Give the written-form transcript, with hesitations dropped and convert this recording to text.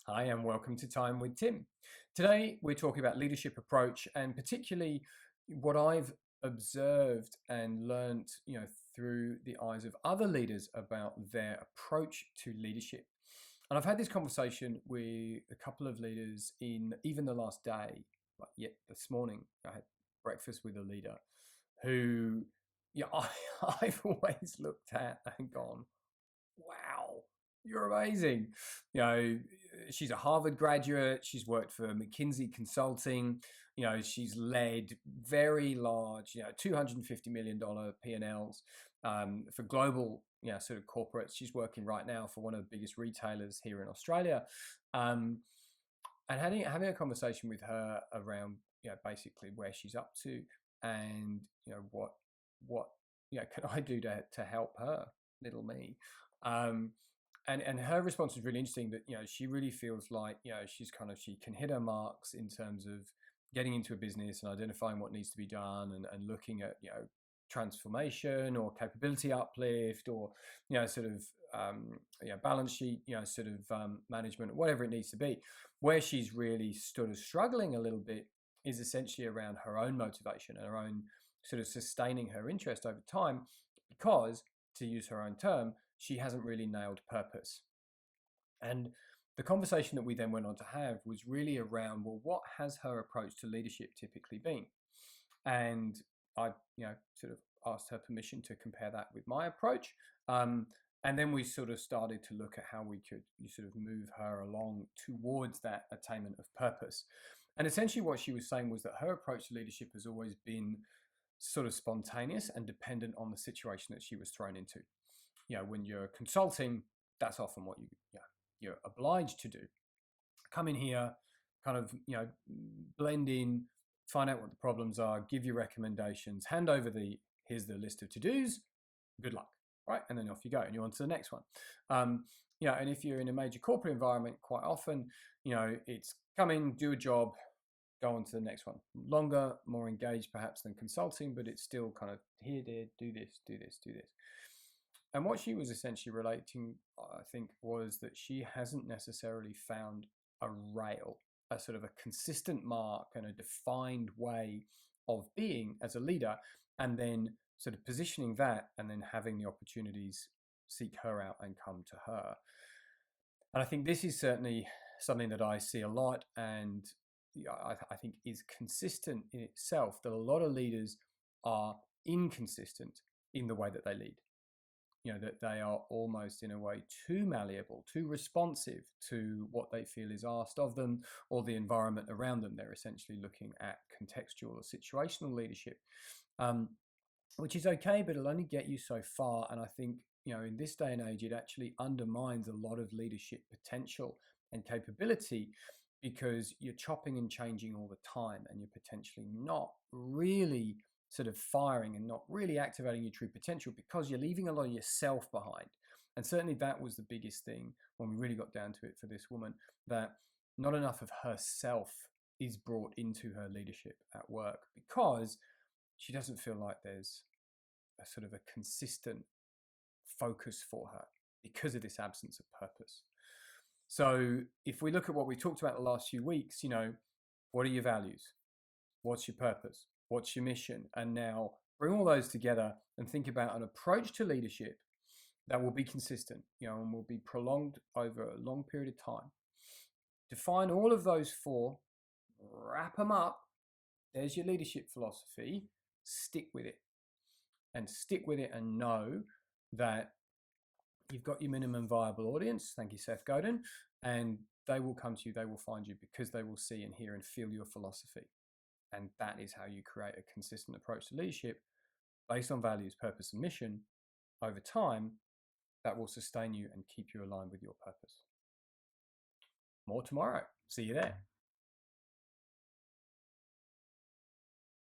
Hi, and welcome to Time with Tim. Today, we're talking about leadership approach and particularly what I've observed and learnt, through the eyes of other leaders about their approach to leadership. And I've had this conversation with a couple of leaders in even the last day, like yet this morning, I had breakfast with a leader who, I've always looked at and gone, wow, you're amazing. You know, she's a Harvard graduate. She's worked for McKinsey Consulting. She's led very large, $250 million P&Ls for global, sort of corporates. She's working right now for one of the biggest retailers here in Australia. And having a conversation with her around, basically where she's up to and, what can I do to help her, little me. And her response is really interesting that, she really feels like, she can hit her marks in terms of getting into a business and identifying what needs to be done and looking at, transformation or capability uplift or, balance sheet, management, whatever it needs to be. Where she's really sort of struggling a little bit is essentially around her own motivation and her own sort of sustaining her interest over time because, to use her own term, she hasn't really nailed purpose. And the conversation that we then went on to have was really around, well, what has her approach to leadership typically been? And I, sort of asked her permission to compare that with my approach. And then we sort of started to look at how we could sort of move her along towards that attainment of purpose. And essentially what she was saying was that her approach to leadership has always been sort of spontaneous and dependent on the situation that she was thrown into. When you're consulting, that's often what you're obliged to do. Come in here, kind of, blend in, find out what the problems are, give your recommendations, hand over here's the list of to-dos, good luck, right? And then off you go and you're on to the next one. And if you're in a major corporate environment, quite often, it's come in, do a job, go on to the next one. Longer, more engaged perhaps than consulting, but it's still kind of here, there, do this, do this, do this. And what she was essentially relating, I think, was that she hasn't necessarily found a rail, a sort of a consistent mark and a defined way of being as a leader, and then sort of positioning that and then having the opportunities seek her out and come to her. And I think this is certainly something that I see a lot and I think is consistent in itself, that a lot of leaders are inconsistent in the way that they lead. That they are almost in a way too malleable, too responsive to what they feel is asked of them or the environment around them. They're essentially looking at contextual or situational leadership, which is okay, but it'll only get you so far. And I think, in this day and age, it actually undermines a lot of leadership potential and capability because you're chopping and changing all the time and you're potentially not really sort of firing and not really activating your true potential because you're leaving a lot of yourself behind. And certainly that was the biggest thing when we really got down to it for this woman, that not enough of herself is brought into her leadership at work because she doesn't feel like there's a sort of a consistent focus for her because of this absence of purpose. So if we look at what we talked about the last few weeks, what are your values? What's your purpose? What's your mission? And now bring all those together and think about an approach to leadership that will be consistent, and will be prolonged over a long period of time. Define all of those four, wrap them up. There's your leadership philosophy. Stick with it. And stick with it and know that you've got your minimum viable audience. Thank you, Seth Godin. And they will come to you, they will find you because they will see and hear and feel your philosophy. And that is how you create a consistent approach to leadership based on values, purpose, and mission over time that will sustain you and keep you aligned with your purpose. More tomorrow. See you there.